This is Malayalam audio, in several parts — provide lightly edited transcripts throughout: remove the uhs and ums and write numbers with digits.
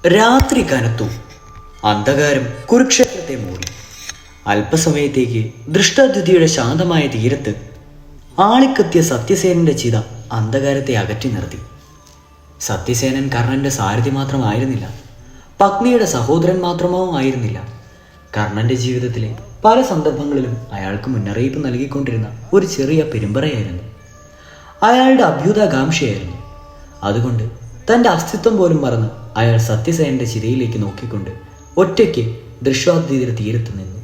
രാത്രി കനത്തു. അന്ധകാരം കുരുക്ഷേത്രത്തെ മൂടി. അല്പസമയത്തേക്ക് ദൃഷ്ടദ്യുതിയുടെ ശാന്തമായ തീരത്ത് ആളിക്കത്തിയ സത്യസേനന്റെ ചിത അന്ധകാരത്തെ അകറ്റി നിർത്തി. സത്യസേനൻ കർണന്റെ സാരഥി മാത്രമായിരുന്നില്ല, പത്നിയുടെ സഹോദരൻ മാത്രമോ ആയിരുന്നില്ല. കർണന്റെ ജീവിതത്തിലെ പല സന്ദർഭങ്ങളിലും അയാൾക്ക് മുന്നറിയിപ്പ് നൽകിക്കൊണ്ടിരുന്ന ഒരു ചെറിയ പെരുമ്പറയായിരുന്നു. അയാളുടെ അഭ്യുതാകാംക്ഷയായിരുന്നു. അതുകൊണ്ട് തൻ്റെ അസ്തിത്വം പോലും മറന്ന് അയാൾ സത്യസേനന്റെ ചിതയിലേക്ക് നോക്കിക്കൊണ്ട് ഒറ്റയ്ക്ക് ദൃശ്വാദ്വീതിയുടെ തീരത്ത് നിന്നു.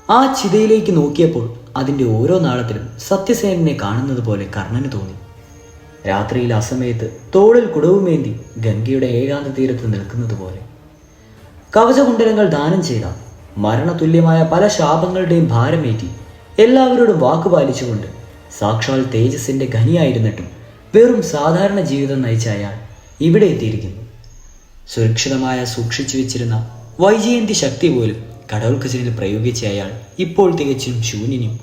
ആ ചിതയിലേക്ക് നോക്കിയപ്പോൾ അതിൻ്റെ ഓരോ നാളത്തിലും സത്യസേനനെ കാണുന്നത് പോലെ കർണന് തോന്നി. രാത്രിയിൽ അസമയത്ത് തോളിൽ കുടവുമേന്തി ഗംഗയുടെ ഏകാന്ത തീരത്ത് നിൽക്കുന്നത് പോലെ. കവചകുണ്ടലങ്ങൾ ദാനം ചെയ്ത, മരണതുല്യമായ പല ശാപങ്ങളുടെയും ഭാരമേറ്റി എല്ലാവരോടും വാക്കുപാലിച്ചുകൊണ്ട് സാക്ഷാൽ തേജസ്സിന്റെ ഖനിയായിരുന്നിട്ടും വെറും സാധാരണ ജീവിതം നയിച്ച അയാൾ ഇവിടെ എത്തിയിരിക്കുന്നു. സുരക്ഷിതമായ സൂക്ഷിച്ചു വെച്ചിരുന്ന വൈജയന്തി ശക്തി പോലും കടോൽക്കജനിൽ പ്രയോഗിച്ച അയാൾ ഇപ്പോൾ തികച്ചും ശൂന്യനും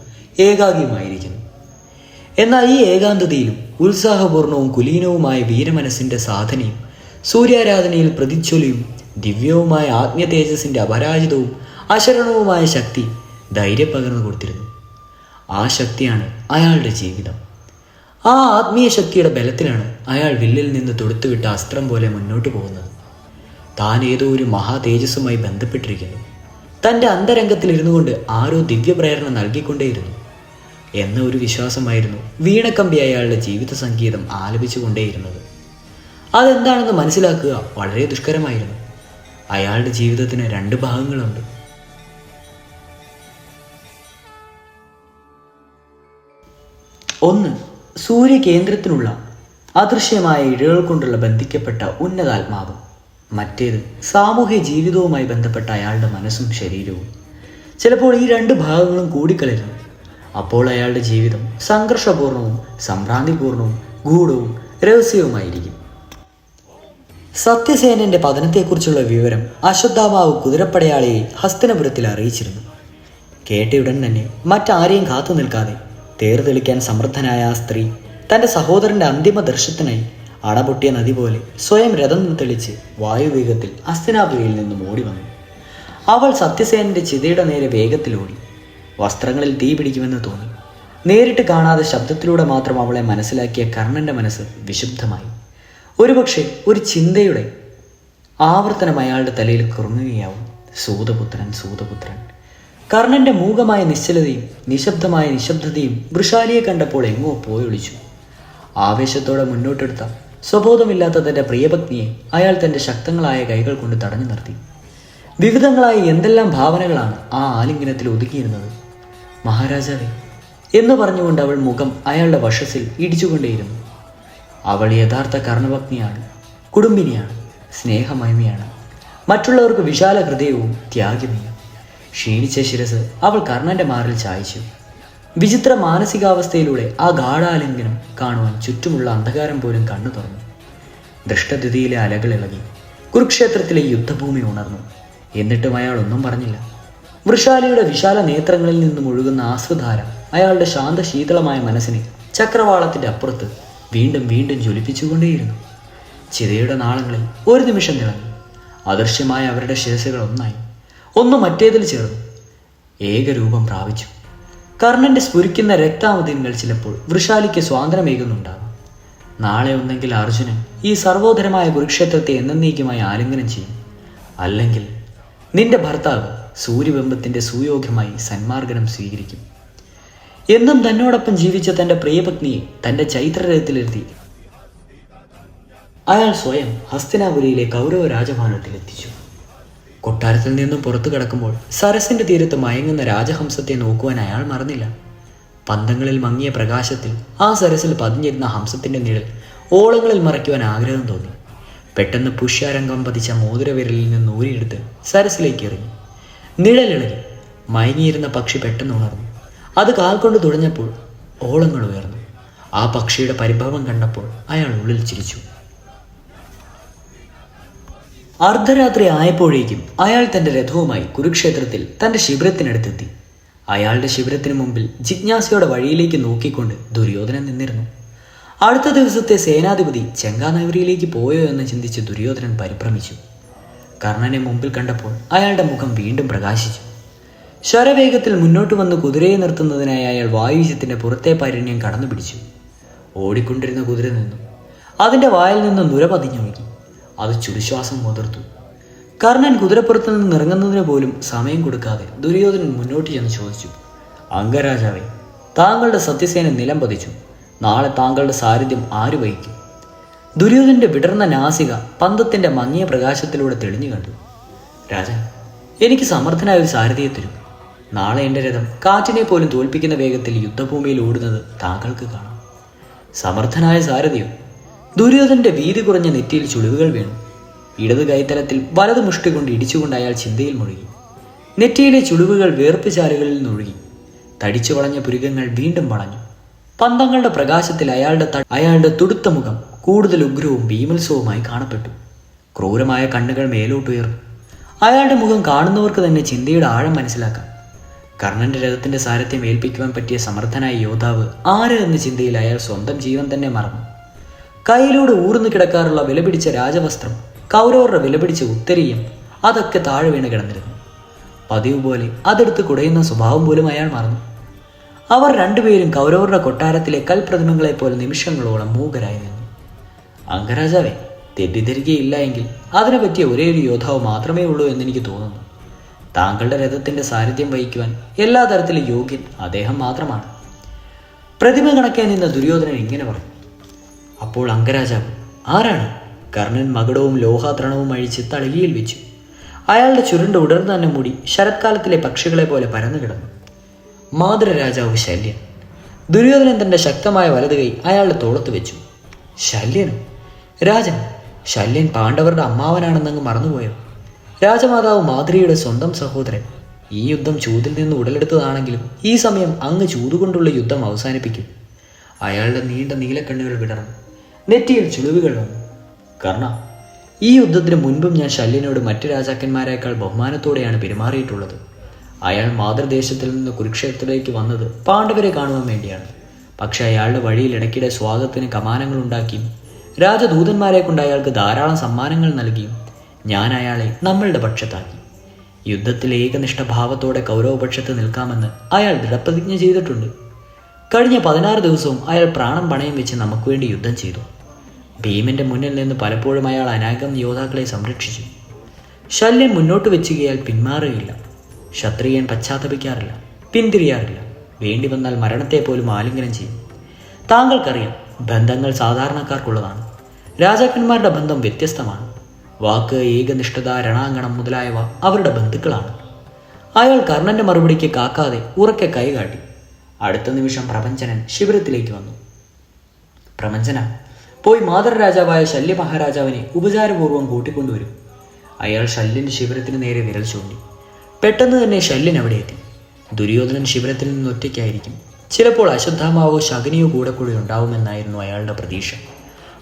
ഏകാഗ്യമായിരിക്കുന്നു. എന്നാൽ ഈ ഏകാന്തതയിലും ഉത്സാഹപൂർണവും കുലീനവുമായ വീരമനസ്സിന്റെ സാധനയും സൂര്യാരാധനയിൽ പ്രതിച്ഛൊലിയും ദിവ്യവുമായ ആത്മീയ തേജസ്സിന്റെ അപരാജിതവും അശരണവുമായ ശക്തി ധൈര്യം പകർന്നു കൊടുത്തിരുന്നു. ആ ശക്തിയാണ് അയാളുടെ ജീവിതം. ആ ആത്മീയ ശക്തിയുടെ ബലത്തിലാണ് അയാൾ വില്ലിൽ നിന്ന് തൊടുത്തുവിട്ട അസ്ത്രം പോലെ മുന്നോട്ട് പോകുന്നത്. താൻ ഏതോ ഒരു മഹാ തേജസ്സുമായി ബന്ധപ്പെട്ടിരിക്കുന്നു. തൻ്റെ അന്തരംഗത്തിലിരുന്നു കൊണ്ട് ആരോ ദിവ്യപ്രേരണ നൽകിക്കൊണ്ടേയിരുന്നു എന്ന ഒരു വിശ്വാസമായിരുന്നു വീണക്കമ്പി അയാളുടെ ജീവിത സംഗീതം ആലപിച്ചു കൊണ്ടേയിരുന്നത്. അതെന്താണെന്ന് മനസ്സിലാക്കുക വളരെ ദുഷ്കരമായിരുന്നു. അയാളുടെ ജീവിതത്തിന് രണ്ട് ഭാഗങ്ങളുണ്ട്. ഒന്ന്, സൂര്യകേന്ദ്രത്തിനുള്ള അദൃശ്യമായ ഇഴകൾ കൊണ്ടുള്ള ബന്ധിക്കപ്പെട്ട ഉന്നതാത്മാവ്. മറ്റേത് സാമൂഹ്യ ജീവിതവുമായി ബന്ധപ്പെട്ട അയാളുടെ മനസ്സും ശരീരവും. ചിലപ്പോൾ ഈ രണ്ട് ഭാഗങ്ങളും കൂടിക്കലരുന്നു. അപ്പോൾ അയാളുടെ ജീവിതം സംഘർഷപൂർണവും സംഭ്രാന്തിപൂർണവും ഗൂഢവും രഹസ്യവുമായിരിക്കും. സത്യസേനന്റെ പതനത്തെക്കുറിച്ചുള്ള വിവരം അശ്വത്ഥാമാവ് കുതിരപ്പടയാളിയെ ഹസ്തിനപുരത്തിൽ അറിയിച്ചിരുന്നു. കേട്ടയുടൻ തന്നെ മറ്റാരെയും കാത്തു നിൽക്കാതെ തേർ തെളിക്കാൻ സമർത്ഥനായ ആ സ്ത്രീ തൻ്റെ സഹോദരന്റെ അന്തിമ ദർശനത്തിനായി അടപൊട്ടിയ നദി പോലെ സ്വയം രഥം തെളിച്ച് വായുവേഗത്തിൽ ഹസ്തിനാപുരിയിൽ നിന്നും ഓടി വന്നു. അവൾ സത്യസേനന്റെ ചിതയുടെ നേരെ വേഗത്തിലോടി. വസ്ത്രങ്ങളിൽ തീ പിടിക്കുമെന്ന് തോന്നി. നേരിട്ട് കാണാതെ ശബ്ദത്തിലൂടെ മാത്രം അവളെ മനസ്സിലാക്കിയ കർണന്റെ മനസ്സ് വിശുദ്ധമായി. ഒരുപക്ഷെ ഒരു ചിന്തയുടെ ആവർത്തനം അയാളുടെ തലയിൽ കുറുങ്ങുകയാവും. സൂതപുത്രൻ, സൂതപുത്രൻ. കർണന്റെ മൂകമായ നിശ്ചലതയും നിശബ്ദമായ നിശബ്ദതയും വൃഷാലിയെ കണ്ടപ്പോൾ എങ്ങോ പോയൊളിച്ചു. ആവേശത്തോടെ മുന്നോട്ടെടുത്ത സ്വബോധമില്ലാത്ത തൻ്റെ പ്രിയപത്നിയെ അയാൾ തൻ്റെ ശക്തങ്ങളായ കൈകൾ കൊണ്ട് തടഞ്ഞു നിർത്തി. വിവിധങ്ങളായ എന്തെല്ലാം ഭാവനകളാണ് ആ ആലിംഗനത്തിൽ ഒതുക്കിയിരുന്നത്. മഹാരാജാവേ എന്ന് പറഞ്ഞുകൊണ്ട് അവൾ മുഖം അയാളുടെ വശത്തിൽ ഇടിച്ചുകൊണ്ടേയിരുന്നു. അവൾ യഥാർത്ഥ കർണഭഗ്നിയാണ്, കുടുംബിനിയാണ്, സ്നേഹമഹിമയാണ്, മറ്റുള്ളവർക്ക് വിശാല ഹൃദയവും ത്യാഗിനിയും. ക്ഷീണിച്ച ശിരസ് അവൾ കർണന്റെ മാറിൽ ചായച്ചു. വിചിത്ര മാനസികാവസ്ഥയിലൂടെ ആ ഗാഢാലിംഗനം കാണുവാൻ ചുറ്റുമുള്ള അന്ധകാരം പോലും കണ്ണു തുറന്നു. ദൃഷ്ടദ്യുതിയിലെ അലകൾ ഇളകി. കുരുക്ഷേത്രത്തിലെ യുദ്ധഭൂമി ഉണർന്നു. എന്നിട്ടും അയാൾ ഒന്നും പറഞ്ഞില്ല. വൃഷാലിയുടെ വിശാല നേത്രങ്ങളിൽ നിന്നും ഒഴുകുന്ന ആശ്രുധാര അയാളുടെ ശാന്തശീതളമായ മനസ്സിനെ ചക്രവാളത്തിന്റെ അപ്പുറത്ത് വീണ്ടും വീണ്ടും ജ്വലിപ്പിച്ചുകൊണ്ടേയിരുന്നു. ചിതയുടെ നാളങ്ങളിൽ ഒരു നിമിഷം തിളങ്ങി. അദൃശ്യമായ അവരുടെ ശിരസുകൾ ഒന്നായി, ഒന്ന് മറ്റേതിൽ ചേർന്നു, ഏകരൂപം പ്രാപിച്ചു. കർണന്റെ സ്ഫുരിക്കുന്ന രക്താമതികൾ ചിലപ്പോൾ വൃഷാലിക്ക് സ്വാതന്ത്ര്യമേകുന്നുണ്ടാകും. നാളെ ഒന്നെങ്കിൽ അർജുനൻ ഈ സർവോധരമായ കുരുക്ഷേത്രത്തെ എന്നേക്കുമായി ആലിംഗനം ചെയ്യും. അല്ലെങ്കിൽ നിന്റെ ഭർത്താവ് സൂര്യബിംബത്തിന്റെ സുയോഗ്യമായി സന്മാർഗനം സ്വീകരിക്കും. എന്നും തന്നോടൊപ്പം ജീവിച്ച തന്റെ പ്രിയപത്നിയെ തന്റെ ചൈത്രരഥത്തിലെത്തി അയാൾ സ്വയം ഹസ്തിനാപുരിയിലെ കൗരവ രാജഭവനത്തിലെത്തിച്ചു. കൊട്ടാരത്തിൽ നിന്നും പുറത്തു കിടക്കുമ്പോൾ സരസിന്റെ തീരത്ത് മയങ്ങുന്ന രാജഹംസത്തെ നോക്കുവാൻ അയാൾ മറന്നില്ല. പന്തങ്ങളിൽ മങ്ങിയ പ്രകാശത്തിൽ ആ സരസിൽ പതിഞ്ഞിരുന്ന ഹംസത്തിന്റെ നിഴൽ ഓളങ്ങളിൽ മറയ്ക്കുവാൻ ആഗ്രഹം തോന്നി. പെട്ടെന്ന് പുഷ്യാരംഗം പതിച്ച മോതിരവിരലിൽ നിന്ന് ഊരിയെടുത്ത് സരസിലേക്ക് എറിഞ്ഞു. നിഴലിളകി. മയങ്ങിയിരുന്ന പക്ഷി പെട്ടെന്ന് ഉണർന്നു. അത് കാൽ കൊണ്ട് തുഴഞ്ഞപ്പോൾ ഓളങ്ങൾ ഉയർന്നു. ആ പക്ഷിയുടെ പരിഭവം കണ്ടപ്പോൾ അയാൾ ഉള്ളിൽ ചിരിച്ചു. അർദ്ധരാത്രി ആയപ്പോഴേക്കും അയാൾ തൻ്റെ രഥവുമായി കുരുക്ഷേത്രത്തിൽ തൻ്റെ ശിബിരത്തിനടുത്തെത്തി. അയാളുടെ ശിബിരത്തിന് മുമ്പിൽ ജിജ്ഞാസയുടെ വഴിയിലേക്ക് നോക്കിക്കൊണ്ട് ദുര്യോധനൻ നിന്നിരുന്നു. അടുത്ത ദിവസത്തെ സേനാധിപതി ചെങ്കാനഗരിയിലേക്ക് പോയോ എന്ന് ചിന്തിച്ച് ദുര്യോധനൻ പരിഭ്രമിച്ചു. കർണനെ മുമ്പിൽ കണ്ടപ്പോൾ അയാളുടെ മുഖം വീണ്ടും പ്രകാശിച്ചു. ശരവേഗത്തിൽ മുന്നോട്ട് വന്ന് കുതിരയെ നിർത്തുന്നതിനായി അയാൾ വായുജ്യത്തിന്റെ പുറത്തെ പര്യണ്യം കടന്നു പിടിച്ചു. ഓടിക്കൊണ്ടിരുന്ന കുതിര നിന്നു. അതിന്റെ വായിൽ നിന്ന് നുര പതിഞ്ഞൊഴുകി. അത് ചുടുശ്വാസം മുതിർത്തു. കർണൻ കുതിരപ്പുറത്ത് നിന്ന് ഇറങ്ങുന്നതിന് പോലും സമയം കൊടുക്കാതെ ദുര്യോധനൻ മുന്നോട്ട് ചെന്ന് ചോദിച്ചു, അംഗരാജാവേ, താങ്കളുടെ സത്യസേന നിലം പതിച്ചു. നാളെ താങ്കളുടെ സാരഥ്യം ആര് വഹിക്കും? ദുര്യോധനന്റെ വിടർന്ന നാസിക പന്തത്തിന്റെ മങ്ങിയ പ്രകാശത്തിലൂടെ തെളിഞ്ഞു കണ്ടു. രാജൻ, എനിക്ക് സമർത്ഥനായ ഒരു സാരഥിയെ തരും. നാളെ എൻ്റെ രഥം കാറ്റിനെ പോലും തോൽപ്പിക്കുന്ന വേഗത്തിൽ യുദ്ധഭൂമിയിൽ ഓടുന്നത് താങ്കൾക്ക് കാണാം. സമർത്ഥനായ സാരഥിയോ? ദുര്യോധനന്റെ വീതി കുറഞ്ഞ നെറ്റിയിൽ ചുളിവുകൾ വീണു. ഇടത് കൈത്തലത്തിൽ വലത് മുഷ്ടി കൊണ്ട് ഇടിച്ചുകൊണ്ട് അയാൾ ചിന്തയിൽ മുഴുകി. നെറ്റിയിലെ ചുളിവുകൾ വേർപ്പുചാലുകളിൽ നിന്നൊഴുകി. തടിച്ചു വളഞ്ഞ പുരികങ്ങൾ വീണ്ടും വളഞ്ഞു. പന്തങ്ങളുടെ പ്രകാശത്തിൽ അയാളുടെ തുടുത്ത മുഖം കൂടുതൽ ഉഗ്രവും ഭീമത്സവവുമായി കാണപ്പെട്ടു. ക്രൂരമായ കണ്ണുകൾ മേലോട്ടുയർന്നു. അയാളുടെ മുഖം കാണുന്നവർക്ക് തന്നെ ചിന്തയുടെ ആഴം മനസ്സിലാക്കാം. കർണന്റെ രഥത്തിന്റെ സാരഥ്യം ഏൽപ്പിക്കുവാൻ പറ്റിയ സമർത്ഥനായ യോദ്ധാവ് ആര് എന്ന ചിന്തയിൽ അയാൾ സ്വന്തം ജീവൻ തന്നെ മറന്നു. കയ്യിലൂടെ ഊർന്നു കിടക്കാറുള്ള വിലപിടിച്ച രാജവസ്ത്രം, കൗരവരുടെ വിലപിടിച്ച ഉത്തരീയം, അതൊക്കെ താഴെ വീണ് കിടന്നിരുന്നു. പതിവ് പോലെ അതെടുത്ത് കുടയുന്ന സ്വഭാവം പോലും അയാൾ മറന്നു. അവർ രണ്ടുപേരും കൗരവരുടെ കൊട്ടാരത്തിലെ കൽപ്രതിമകളെ പോലെ നിമിഷങ്ങളോളം മൂകരായി നിന്നു. അംഗരാജാവേ, തെറ്റിദ്ധരിക്കുകയില്ല എങ്കിൽ അതിനെ പറ്റിയ ഒരേ ഒരു യോദ്ധാവ് മാത്രമേ ഉള്ളൂ എന്നെനിക്ക് തോന്നുന്നു. താങ്കളുടെ രഥത്തിന്റെ സാരഥ്യം വഹിക്കുവാൻ എല്ലാ തരത്തിലും യോഗ്യൻ അദ്ദേഹം മാത്രമാണ്. പ്രതിമ കണക്കാൻ നിന്ന ദുര്യോധനൻ ഇങ്ങനെ പറഞ്ഞു. അപ്പോൾ അംഗരാജാവ് ആരാണ്? കർണൻ മകുടവും ലോഹാത്രണവും അഴിച്ച് തളികയിൽ വെച്ചു. അയാളുടെ ചുരുണ്ട ഉടർന്നു തന്നെ മൂടി ശരത്കാലത്തിലെ പക്ഷികളെ പോലെ പരന്നു കിടന്നു. മാതൃരാജാവ് ശല്യൻ. ദുര്യോധനൻ തന്റെ ശക്തമായ വലത് കൈ അയാളുടെ തോളത്ത് വെച്ചു. ശല്യനോ? രാജൻ, ശല്യൻ പാണ്ഡവരുടെ അമ്മാവനാണെന്നങ്ങ് മറന്നുപോയോ? രാജമാതാവ് മാതൃയുടെ സ്വന്തം സഹോദരൻ. ഈ യുദ്ധം ചൂതിൽ നിന്ന് ഉടലെടുത്തതാണെങ്കിലും ഈ സമയം അങ്ങ് ചൂതുകൊണ്ടുള്ള യുദ്ധം അവസാനിപ്പിക്കും. അയാളുടെ നീണ്ട നീലക്കണ്ണുകൾ വിടർന്നു. നെറ്റിയിൽ ചുളിവുകൾ വന്നു. കർണ, ഈ യുദ്ധത്തിന് മുൻപും ഞാൻ ശല്യനോട് മറ്റു രാജാക്കന്മാരെക്കാൾ ബഹുമാനത്തോടെയാണ് പെരുമാറിയിട്ടുള്ളത്. അയാൾ മാതൃദേശത്തിൽ നിന്ന് കുരുക്ഷേത്രത്തിലേക്ക് വന്നത് പാണ്ഡവരെ കാണുവാൻ വേണ്ടിയാണ്. പക്ഷെ അയാളുടെ വഴിയിൽ ഇടയ്ക്കിടെ സ്വാഗതത്തിന് കമാനങ്ങൾ ഉണ്ടാക്കിയും രാജദൂതന്മാരെ കൊണ്ട് അയാൾക്ക് ധാരാളം സമ്മാനങ്ങൾ നൽകിയും ഞാൻ അയാളെ നമ്മളുടെ പക്ഷത്താക്കി. യുദ്ധത്തിൽ ഏകനിഷ്ഠഭാവത്തോടെ കൗരവപക്ഷത്ത് നിൽക്കാമെന്ന് അയാൾ ദൃഢപ്രതിജ്ഞ ചെയ്തിട്ടുണ്ട്. കഴിഞ്ഞ 16 ദിവസവും അയാൾ പ്രാണം പണയം വെച്ച് നമുക്ക് വേണ്ടി യുദ്ധം ചെയ്തു. ഭീമന്റെ മുന്നിൽ നിന്ന് പലപ്പോഴും അയാൾ അനേകം യോദ്ധാക്കളെ സംരക്ഷിച്ചു. ശല്യൻ മുന്നോട്ട് വെച്ചുകയാൽ പിന്മാറുകയില്ല. ക്ഷത്രിയൻ പശ്ചാത്തപിക്കാറില്ല, പിന്തിരിയാറില്ല. വേണ്ടി വന്നാൽ മരണത്തെ പോലും ആലിംഗനം ചെയ്യും. താങ്കൾക്കറിയാം, ബന്ധങ്ങൾ സാധാരണക്കാർക്കുള്ളതാണ്. രാജാക്കന്മാരുടെ ബന്ധം വ്യത്യസ്തമാണ്. വാക്ക്, ഏകനിഷ്ഠത, രണാങ്കണം മുതലായവ അവരുടെ ബന്ധുക്കളാണ്. അയാൾ കർണന്റെ മറുപടിക്ക് കാക്കാതെ ഉറക്കെ കൈകാട്ടി. അടുത്ത നിമിഷം പ്രപഞ്ചനൻ ശിബിരത്തിലേക്ക് വന്നു. പ്രപഞ്ചന, പോയി മാതൃരാജാവായ ശല്യ മഹാരാജാവിനെ ഉപചാരപൂർവ്വം കൂട്ടിക്കൊണ്ടുവരും. അയാൾ ശല്യന്റെ ശിബിരത്തിന് നേരെ വിരൽ ചൂണ്ടി. പെട്ടെന്ന് തന്നെ ശല്യൻ അവിടെ എത്തി. ദുര്യോധനൻ ശിബിരത്തിൽ നിന്ന് ഒറ്റയ്ക്കായിരിക്കും. ചിലപ്പോൾ അശ്വത്ഥാമാവോ ശകുനിയോ കൂടെ ഉണ്ടാവുമെന്നായിരുന്നു അയാളുടെ പ്രതീക്ഷ.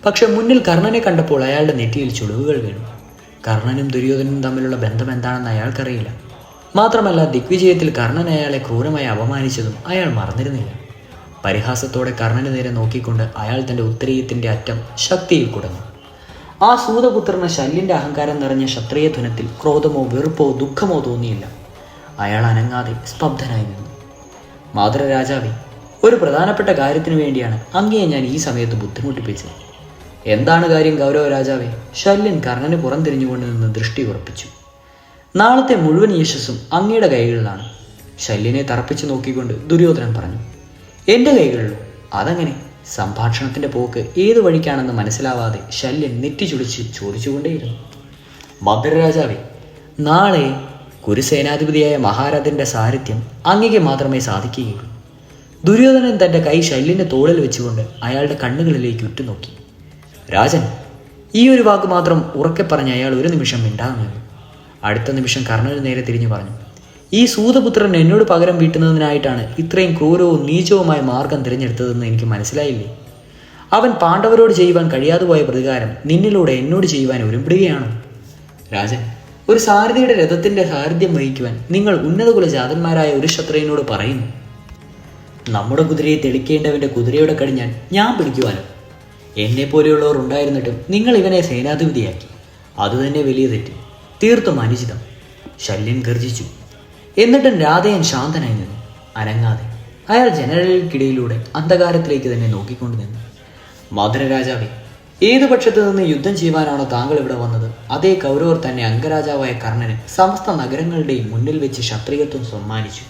പക്ഷെ മുന്നിൽ കർണനെ കണ്ടപ്പോൾ അയാളുടെ നെറ്റിയിൽ ചുളിവുകൾ വീണു. കർണനും ദുര്യോധനനും തമ്മിലുള്ള ബന്ധം എന്താണെന്ന് അയാൾക്കറിയില്ല. മാത്രമല്ല, ദിഗ്വിജയത്തിൽ കർണൻ അയാളെ ക്രൂരമായി അപമാനിച്ചതും അയാൾ മറന്നിരുന്നില്ല. പരിഹാസത്തോടെ കർണന് നേരെ നോക്കിക്കൊണ്ട് അയാൾ തൻ്റെ ഉത്തരീയത്തിൻ്റെ അറ്റം ശക്തിയിൽ കുടഞ്ഞു. ആ സൂതപുത്രന് ശല്യന്റെ അഹങ്കാരം നിറഞ്ഞ ക്ഷത്രിയ ധുനത്തിൽ ക്രോധമോ വെറുപ്പോ ദുഃഖമോ തോന്നിയില്ല. അയാൾ അനങ്ങാതെ സ്തബ്ധനായി നിന്നു. മാതൃരാജാവേ, ഒരു പ്രധാനപ്പെട്ട കാര്യത്തിനു വേണ്ടിയാണ് അങ്ങയെ ഞാൻ ഈ സമയത്ത് ബുദ്ധിമുട്ടിപ്പിച്ചത്. എന്താണ് കാര്യം ഗൗരവ രാജാവേ? ശല്യൻ കർണന് പുറംതിരിഞ്ഞുകൊണ്ട് നിന്ന് ദൃഷ്ടി ഉറപ്പിച്ചു. നാളത്തെ മുഴുവൻ യശസ്സും അങ്ങയുടെ കൈകളിലാണ്. ശല്യനെ തറപ്പിച്ചു നോക്കിക്കൊണ്ട് ദുര്യോധനൻ പറഞ്ഞു. എൻ്റെ കൈകളിലോ? അതെങ്ങനെ? സംഭാഷണത്തിന്റെ പോക്ക് ഏതു വഴിക്കാണെന്ന് മനസ്സിലാവാതെ ശല്യൻ നെറ്റി ചുളിച്ച് ചോദിച്ചുകൊണ്ടേയിരുന്നു. മധുരരാജാവേ, നാളെ കുരുസേനാധിപതിയായ മഹാരാജന്റെ സാരഥ്യം അങ്ങയ്ക്ക് മാത്രമേ സാധിക്കുകയുള്ളൂ. ദുര്യോധനൻ തൻ്റെ കൈ ശല്യന്റെ തോളിൽ വെച്ചുകൊണ്ട് അയാളുടെ കണ്ണുകളിലേക്ക് ഉറ്റുനോക്കി. രാജൻ, ഈ ഒരു വാക്ക് മാത്രം ഉറക്കെ പറഞ്ഞ് അയാൾ ഒരു നിമിഷം മിണ്ടാതെ നിന്നു. അടുത്ത നിമിഷം കർണന് നേരെ തിരിഞ്ഞു പറഞ്ഞു. ഈ സൂതപുത്രൻ എന്നോട് പകരം വീട്ടുന്നതിനായിട്ടാണ് ഇത്രയും ക്രൂരവും നീചവുമായ മാർഗം തിരഞ്ഞെടുത്തതെന്ന് എനിക്ക് മനസ്സിലായില്ലേ? അവൻ പാണ്ഡവരോട് ചെയ്യുവാൻ കഴിയാതെ പോയ പ്രതികാരം നിന്നിലൂടെ എന്നോട് ചെയ്യുവാൻ ഒരുമ്പിടുകയാണോ? രാജൻ, ഒരു സാരഥിയുടെ രഥത്തിന്റെ സാരഥ്യം വഹിക്കുവാൻ നിങ്ങൾ ഉന്നതകുല ജാതന്മാരായ ഒരു ക്ഷത്രിയനോട് പറയുന്നു. നമ്മുടെ കുതിരയെ തെളിക്കേണ്ടവന്റെ കുതിരയുടെ കടിഞ്ഞാൻ ഞാൻ പിടിക്കുവാനോ? എന്നെപ്പോലെയുള്ളവർ ഉണ്ടായിരുന്നിട്ടും നിങ്ങൾ ഇവനെ സേനാധിപതിയാക്കി. അതുതന്നെ വലിയ തെറ്റ്, തീർത്തും അനുചിതം. ശല്യൻ ഗർജിച്ചു. എന്നിട്ടും രാധയൻ ശാന്തനായി നിന്നു, അനങ്ങാതെ. അയാൾ ജനലിക്കിടയിലൂടെ അന്ധകാരത്തിലേക്ക് തന്നെ നോക്കിക്കൊണ്ട് നിന്നു. മധുരരാജാവേ, ഏതു പക്ഷത്ത് നിന്ന് യുദ്ധം ചെയ്യുവാനാണോ താങ്കൾ ഇവിടെ വന്നത്, അതേ കൗരവർ തന്നെ അംഗരാജാവായ കർണന് സമസ്ത നഗരങ്ങളുടെയും മുന്നിൽ വെച്ച് ക്ഷത്രിയത്വം സമ്മാനിച്ചു.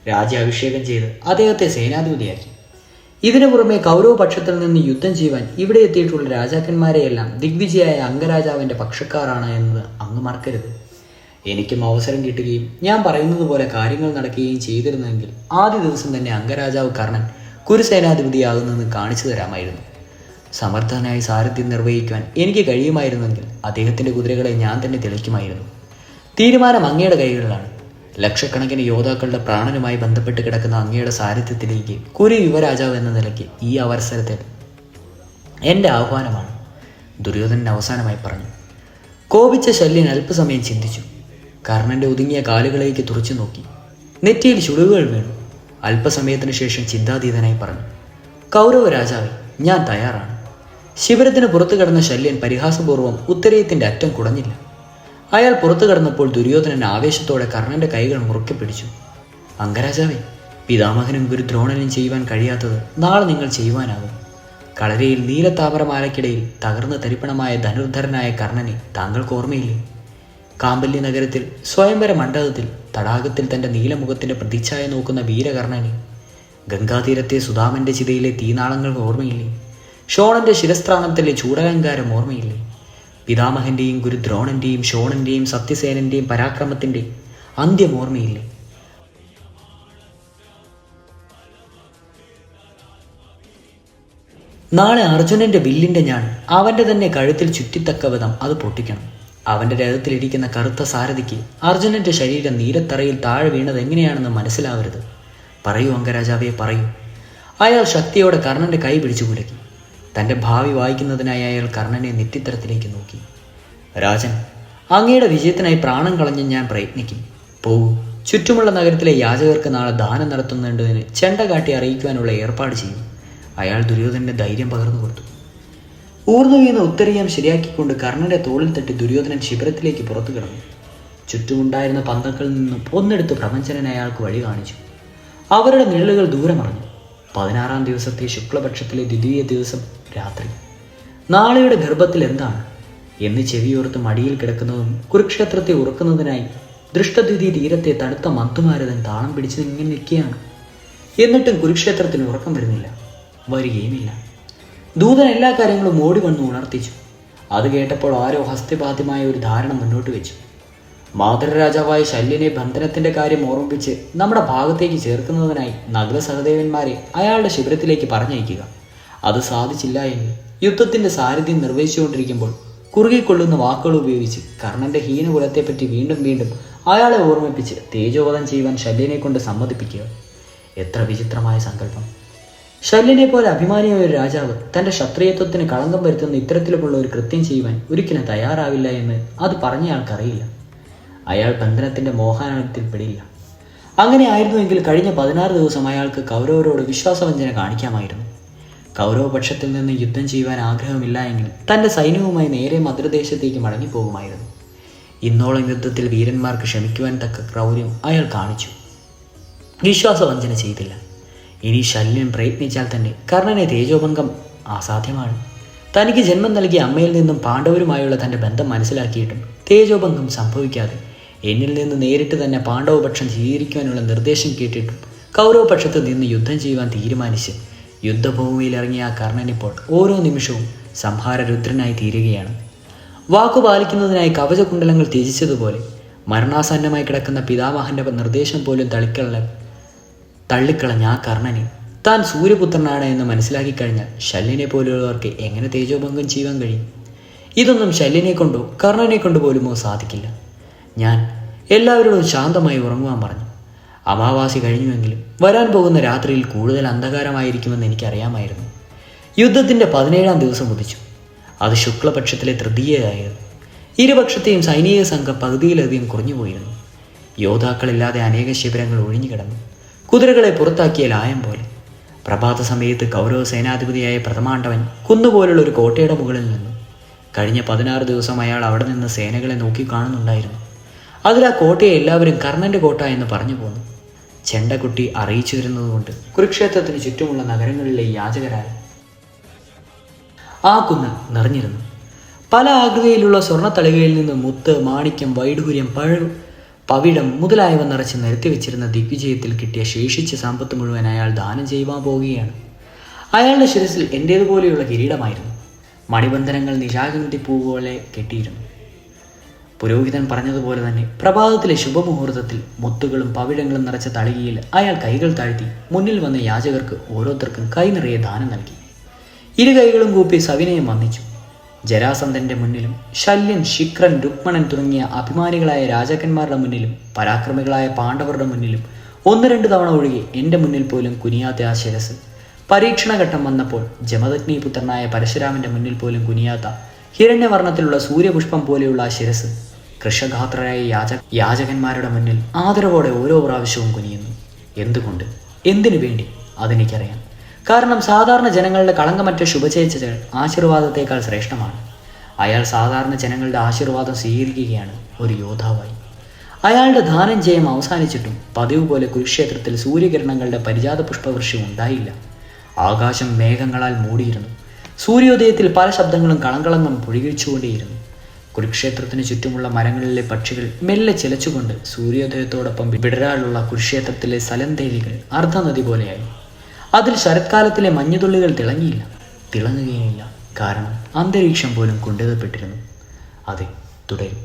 രാജ്യാഭിഷേകം ചെയ്ത് അദ്ദേഹത്തെ സേനാധിപതിയാക്കി. ഇതിനു പുറമെ കൗരവ പക്ഷത്തിൽ നിന്ന് യുദ്ധം ചെയ്യുവാൻ ഇവിടെ എത്തിയിട്ടുള്ള രാജാക്കന്മാരെയെല്ലാം ദിഗ്വിജയായ അംഗരാജാവിൻ്റെ പക്ഷക്കാരാണ് എന്നത് അങ്ങ് മറക്കരുത്. എനിക്കും അവസരം കിട്ടുകയും ഞാൻ പറയുന്നത് പോലെ കാര്യങ്ങൾ നടക്കുകയും ചെയ്തിരുന്നെങ്കിൽ ആദ്യ ദിവസം തന്നെ അംഗരാജാവ് കർണൻ കുരുസേനാധിപതിയാകുന്നെന്ന് കാണിച്ചു തരാമായിരുന്നു. സമർത്ഥനായി സാരഥ്യം നിർവഹിക്കുവാൻ എനിക്ക് കഴിയുമായിരുന്നെങ്കിൽ അദ്ദേഹത്തിൻ്റെ കുതിരകളെ ഞാൻ തന്നെ തെളിക്കുമായിരുന്നു. തീരുമാനം അങ്ങയുടെ കൈകളിലാണ്. ലക്ഷക്കണക്കിന് യോദ്ധാക്കളുടെ പ്രാണനുമായി ബന്ധപ്പെട്ട് കിടക്കുന്ന അങ്ങയുടെ സാരഥ്യത്തിലേക്ക് കുരു യുവരാജാവ് എന്ന നിലയ്ക്ക് ഈ അവസരത്തിൽ എൻ്റെ ആഹ്വാനമാണ്, ദുര്യോധനൻ അവസാനമായി പറഞ്ഞു. കോപിച്ച ശല്യൻ അല്പസമയം ചിന്തിച്ചു. കർണന്റെ ഒതുങ്ങിയ കാലുകളിലേക്ക് തുറച്ചു നോക്കി. നെറ്റിയിൽ ചുളിവുകൾ വീണു. അല്പസമയത്തിന് ശേഷം ചിന്താതീതനായി പറഞ്ഞു, കൗരവ രാജാവേ, ഞാൻ തയ്യാറാണ്. ശിബിരത്തിന് പുറത്തു കടന്ന ശല്യൻ പരിഹാസപൂർവ്വം ഉത്തരയത്തിൻ്റെ അറ്റം കുടഞ്ഞില്ല. അയാൾ പുറത്തു കടന്നപ്പോൾ ദുര്യോധനൻ ആവേശത്തോടെ കർണന്റെ കൈകൾ മുറുക്കി പിടിച്ചു. അംഗരാജാവേ, പിതാമഹനും ഗുരുദ്രോണനും ചെയ്യുവാൻ കഴിയാത്തത് നാളെ നിങ്ങൾ ചെയ്യുവാനാകും. കളരിയിൽ നീലത്താമരമാലയ്ക്കിടയിൽ തകർന്ന തരിപ്പണമായ ധനുർധരനായ കർണനെ താങ്കൾക്ക് ഓർമ്മയില്ലേ? കാമ്പല്യ നഗരത്തിൽ സ്വയംവര മണ്ഡപത്തിൽ തടാകത്തിൽ തൻ്റെ നീലമുഖത്തിൻ്റെ പ്രതിച്ഛായ നോക്കുന്ന വീരകർണനെ, ഗംഗാതീരത്തെ സുധാമന്റെ ചിതയിലെ തീനാളങ്ങൾ ഓർമ്മയില്ലേ? ഷോണന്റെ ശിരസ്ത്രാണത്തിലെ ചൂടലങ്കാരം ഓർമ്മയില്ലേ? പിതാമഹന്റെയും ഗുരുദ്രോണന്റെയും ഷോണന്റെയും സത്യസേനന്റെയും പരാക്രമത്തിന്റെ അന്ത്യം ഓർമ്മയില്ലേ? നാളെ അർജുനന്റെ വില്ലിന്റെ ഞാൻ അവന്റെ തന്നെ കഴുത്തിൽ ചുറ്റിത്തക്ക വിധം അത് പൊട്ടിക്കണം. അവന്റെ രഥത്തിലിരിക്കുന്ന കറുത്ത സാരഥിക്ക് അർജുനന്റെ ശരീരം നീലത്തറയിൽ താഴെ വീണത് എങ്ങനെയാണെന്ന് മനസ്സിലാവരുത്. പറയൂ അംഗരാജാവേ, പറയൂ. അയാൾ ശക്തിയോടെ കർണന്റെ കൈ പിടിച്ചു കുലുക്കി. തൻ്റെ ഭാവി വായിക്കുന്നതിനായി അയാൾ കർണനെ നെറ്റിത്തരത്തിലേക്ക് നോക്കി. രാജൻ, അങ്ങയുടെ വിജയത്തിനായി പ്രാണം കളഞ്ഞ് ഞാൻ പ്രയത്നിക്കും. പോകൂ, ചുറ്റുമുള്ള നഗരത്തിലെ യാചകർക്ക് നാളെ ദാനം നടത്തുന്നതിന് ചെണ്ട കാട്ടി അറിയിക്കുവാനുള്ള ഏർപ്പാട് ചെയ്യും. അയാൾ ദുര്യോധനന്റെ ധൈര്യം പകർന്നു കൊടുത്തു. ഊർന്നു വീണ ഉത്തരീയം ശരിയാക്കിക്കൊണ്ട് കർണന്റെ തോളിൽ തട്ടി ദുര്യോധനൻ ശിബിരത്തിലേക്ക് പുറത്തു കിടന്നു. ചുറ്റുമുണ്ടായിരുന്ന പന്തക്കളിൽ നിന്നും ഒന്നെടുത്ത് പ്രപഞ്ചനൻ അയാൾക്ക് വഴി കാണിച്ചു. അവരുടെ നിഴലുകൾ ദൂരമറിഞ്ഞു. 16-ാം ദിവസത്തെ ശുക്ലപക്ഷത്തിലെ ദ്വിതീയ ദിവസം രാത്രി. നാളെയുടെ ഗർഭത്തിൽ എന്താണ് എന്ന് ചെവിയോർത്ത് മടിയിൽ കിടക്കുന്നതും കുരുക്ഷേത്രത്തെ ഉറക്കുന്നതിനായി ദൃഷ്ടദ്വിതീയ തീരത്തെ തണുത്ത മന്തുമാരതൻ താളം പിടിച്ച് ഇങ്ങനെ നിൽക്കുകയാണ്. എന്നിട്ടും കുരുക്ഷേത്രത്തിന് ഉറക്കം വരുന്നില്ല, വരികയുമില്ല. ദൂതൻ എല്ലാ കാര്യങ്ങളും ഓടി വന്ന് ഉണർത്തിച്ചു. അത് കേട്ടപ്പോൾ ആരോ ഹസ്തപാദ്യമായ ഒരു ധാരണ മുന്നോട്ട് വെച്ചു. മാതൃരാജാവായ ശല്യനെ ബന്ധനത്തിന്റെ കാര്യം ഓർമ്മിപ്പിച്ച് നമ്മുടെ ഭാഗത്തേക്ക് ചേർക്കുന്നതിനായി നഗ്ന സഹദേവന്മാരെ അയാളുടെ ശിബിരത്തിലേക്ക് പറഞ്ഞയക്കുക. അത് സാധിച്ചില്ല എങ്കിൽ യുദ്ധത്തിന്റെ സാരഥ്യം നിർവഹിച്ചുകൊണ്ടിരിക്കുമ്പോൾ കുറുകിക്കൊള്ളുന്ന വാക്കുകൾ ഉപയോഗിച്ച് കർണന്റെ ഹീനകുലത്തെപ്പറ്റി വീണ്ടും വീണ്ടും അയാളെ ഓർമ്മിപ്പിച്ച് തേജോവധം ചെയ്യുവാൻ ശല്യനെ കൊണ്ട് സമ്മതിപ്പിക്കുക. എത്ര വിചിത്രമായ സങ്കല്പം! ശല്യനെ പോലെ അഭിമാനിയായ ഒരു രാജാവ് തൻ്റെ ക്ഷത്രിയത്വത്തിന് കളങ്കം വരുത്തുന്ന ഇത്തരത്തിലുള്ള ഒരു കൃത്യം ചെയ്യുവാൻ ഒരിക്കലും തയ്യാറാവില്ല എന്ന് അത് പറഞ്ഞയാൾക്കറിയില്ല. അയാൾ ബന്ധനത്തിൻ്റെ മോഹാനത്തിൽ പെടില്ല. അങ്ങനെ ആയിരുന്നുവെങ്കിൽ കഴിഞ്ഞ 16 ദിവസം അയാൾക്ക് കൗരവരോട് വിശ്വാസവഞ്ചന കാണിക്കാമായിരുന്നു. കൗരവപക്ഷത്തിൽ നിന്ന് യുദ്ധം ചെയ്യുവാൻ ആഗ്രഹമില്ല എങ്കിൽ തൻ്റെ സൈന്യവുമായി നേരെ മദ്രദേശത്തേക്ക് മടങ്ങിപ്പോകുമായിരുന്നു. ഇന്നോളം യുദ്ധത്തിൽ വീരന്മാർക്ക് ക്ഷമിക്കുവാൻ തക്ക ക്രൗര്യം അയാൾ കാണിച്ചു. വിശ്വാസവഞ്ചന ചെയ്തില്ല. ഇനി ശല്യം പ്രയത്നിച്ചാൽ തന്നെ കർണനെ തേജോഭംഗം അസാധ്യമാണ്. തനിക്ക് ജന്മം നൽകിയ അമ്മയിൽ നിന്നും പാണ്ഡവരുമായുള്ള തൻ്റെ ബന്ധം മനസ്സിലാക്കിയിട്ടും തേജോഭംഗം സംഭവിക്കാതെ എന്നിൽ നിന്ന് നേരിട്ട് തന്നെ പാണ്ഡവപക്ഷം സ്വീകരിക്കുവാനുള്ള നിർദ്ദേശം കേട്ടിട്ടും കൗരവപക്ഷത്ത് നിന്ന് യുദ്ധം ചെയ്യുവാൻ തീരുമാനിച്ച് യുദ്ധഭൂമിയിൽ ഇറങ്ങിയ ആ കർണനിപ്പോൾ ഓരോ നിമിഷവും സംഹാരരുദ്രനായി തീരുകയാണ്. വാക്കുപാലിക്കുന്നതിനായി കവചകുണ്ടലങ്ങൾ ത്യജിച്ചതുപോലെ മരണാസന്നമായി കിടക്കുന്ന പിതാമഹന്റെ നിർദ്ദേശം പോലും തള്ളിക്കളഞ്ഞ ആ കർണനെ താൻ സൂര്യപുത്രനാണ് എന്ന് മനസ്സിലാക്കി കഴിഞ്ഞാൽ ശല്യനെ പോലുള്ളവർക്ക് എങ്ങനെ തേജോഭംഗം ചെയ്യുവാൻ കഴിയും? ഇതൊന്നും ശല്യനെ കൊണ്ടോ കർണനെ കൊണ്ടു പോലുമോ സാധിക്കില്ല. ഞാൻ എല്ലാവരോടും ശാന്തമായി ഉറങ്ങുവാൻ പറഞ്ഞു. അമാവാസി കഴിഞ്ഞുവെങ്കിലും വരാൻ പോകുന്ന രാത്രിയിൽ കൂടുതൽ അന്ധകാരമായിരിക്കുമെന്ന് എനിക്കറിയാമായിരുന്നു. യുദ്ധത്തിൻ്റെ 17-ാം ദിവസം ഉദിച്ചു. അത് ശുക്ലപക്ഷത്തിലെ തൃതീയയായിരുന്നു. ഇരുപക്ഷത്തെയും സൈനിക സംഘം പകുതിയിലധികം കുറഞ്ഞുപോയിരുന്നു. യോദ്ധാക്കളില്ലാതെ അനേക ശിബിരങ്ങൾ ഒഴിഞ്ഞു കിടന്നു. കുതിരകളെ പുറത്താക്കിയ ലായം പോലെ. പ്രഭാത സമയത്ത് കൗരവ സേനാധിപതിയായ പ്രഥമാണ്ഡവൻ കുന്നുപോലുള്ള ഒരു കോട്ടയുടെ മുകളിൽ നിന്നു. കഴിഞ്ഞ 16 ദിവസം അയാൾ അവിടെ നിന്ന് സേനകളെ നോക്കി കാണുന്നുണ്ടായിരുന്നു. അതിൽ ആ കോട്ടയെ എല്ലാവരും കർണന്റെ കോട്ട എന്ന് പറഞ്ഞു പോന്നു. ചെണ്ടക്കുട്ടി അറിയിച്ചു വരുന്നതുകൊണ്ട് കുരുക്ഷേത്രത്തിന് ചുറ്റുമുള്ള നഗരങ്ങളിലെ യാചകരായ ആ കുന്ന് നിറഞ്ഞിരുന്നു. പല ആകൃതിയിലുള്ള സ്വർണ്ണത്തളികയിൽ നിന്ന് മുത്ത്, മാണിക്യം, വൈഡൂര്യം, പവിഴം മുതലായവ നിറച്ച് നിരത്തി വെച്ചിരുന്ന ദിഗ്വിജയത്തിൽ കിട്ടിയ ശേഷിച്ച സമ്പത്ത് മുഴുവൻ അയാൾ ദാനം ചെയ്യുവാൻ പോവുകയാണ്. അയാളുടെ ശിരസിൽ എൻ്റേതുപോലെയുള്ള കിരീടമായിരുന്നു. മണിബന്ധനങ്ങൾ നിശാഗന്ധിപ്പൂ പോലെ കെട്ടിയിരുന്നു. പുരോഹിതൻ പറഞ്ഞതുപോലെ തന്നെ പ്രഭാതത്തിലെ ശുഭമുഹൂർത്തത്തിൽ മുത്തുകളും പവിഴങ്ങളും നിറച്ച തളികയിൽ അയാൾ കൈകൾ താഴ്ത്തി മുന്നിൽ വന്ന യാചകർക്ക് ഓരോരുത്തർക്കും കൈ നിറയെ ദാനം നൽകി. ഇരു കൈകളും കൂപ്പി സവിനയം വന്ദിച്ചു. ജരാസന്ധന്റെ മുന്നിലും ശല്യൻ, ശിക്രൻ, രുക്മണൻ തുടങ്ങിയ അഭിമാനികളായ രാജാക്കന്മാരുടെ മുന്നിലും പരാക്രമികളായ പാണ്ഡവരുടെ മുന്നിലും 1-2 തവണ ഒഴികെ എൻ്റെ മുന്നിൽ പോലും കുനിയാത്ത ആ ശിരസ്, പരീക്ഷണഘട്ടം വന്നപ്പോൾ ജമദഗ്നിപുത്രനായ പരശുരാമന്റെ മുന്നിൽ പോലും കുനിയാത്ത ഹിരണ്യവർണ്ണത്തിലുള്ള സൂര്യപുഷ്പം പോലെയുള്ള ആ ശിരസ് കൃഷഗാത്രരായ യാചകന്മാരുടെ മുന്നിൽ ആദരവോടെ ഓരോ പ്രാവശ്യവും കുനിയുന്നു. എന്തുകൊണ്ട്, എന്തിനു വേണ്ടി, അതെനിക്കറിയാം. കാരണം സാധാരണ ജനങ്ങളുടെ കളങ്കമറ്റ ശുഭചേച്ഛകൾ ആശീർവാദത്തേക്കാൾ ശ്രേഷ്ഠമാണ്. അയാൾ സാധാരണ ജനങ്ങളുടെ ആശീർവാദം സ്വീകരിക്കുകയാണ് ഒരു യോദ്ധാവായി. അയാളുടെ ദാനം ജയം അവസാനിച്ചിട്ടും പതിവ് പോലെ കുരുക്ഷേത്രത്തിൽ സൂര്യകിരണങ്ങളുടെ പരിജാത പുഷ്പവൃഷ്ടി ഉണ്ടായില്ല. ആകാശം മേഘങ്ങളാൽ മൂടിയിരുന്നു. സൂര്യോദയത്തിൽ പല ശബ്ദങ്ങളും കളങ്കളങ്ങും പൊഴികിച്ചുകൊണ്ടേയിരുന്നു. കുരുക്ഷേത്രത്തിന് ചുറ്റുമുള്ള മരങ്ങളിലെ പക്ഷികൾ മെല്ലെ ചിലച്ചുകൊണ്ട് സൂര്യോദയത്തോടൊപ്പം വിടരാനുള്ള കുരുക്ഷേത്രത്തിലെ സലന്തേലികൾ അർദ്ധനദി പോലെയായി. അതിൽ ശരത്കാലത്തിലെ മഞ്ഞുതുള്ളികൾ തിളങ്ങുകയില്ല. കാരണം അന്തരീക്ഷം പോലും കുണ്ഠിതപ്പെട്ടിരുന്നു. അതെ, തുടരും.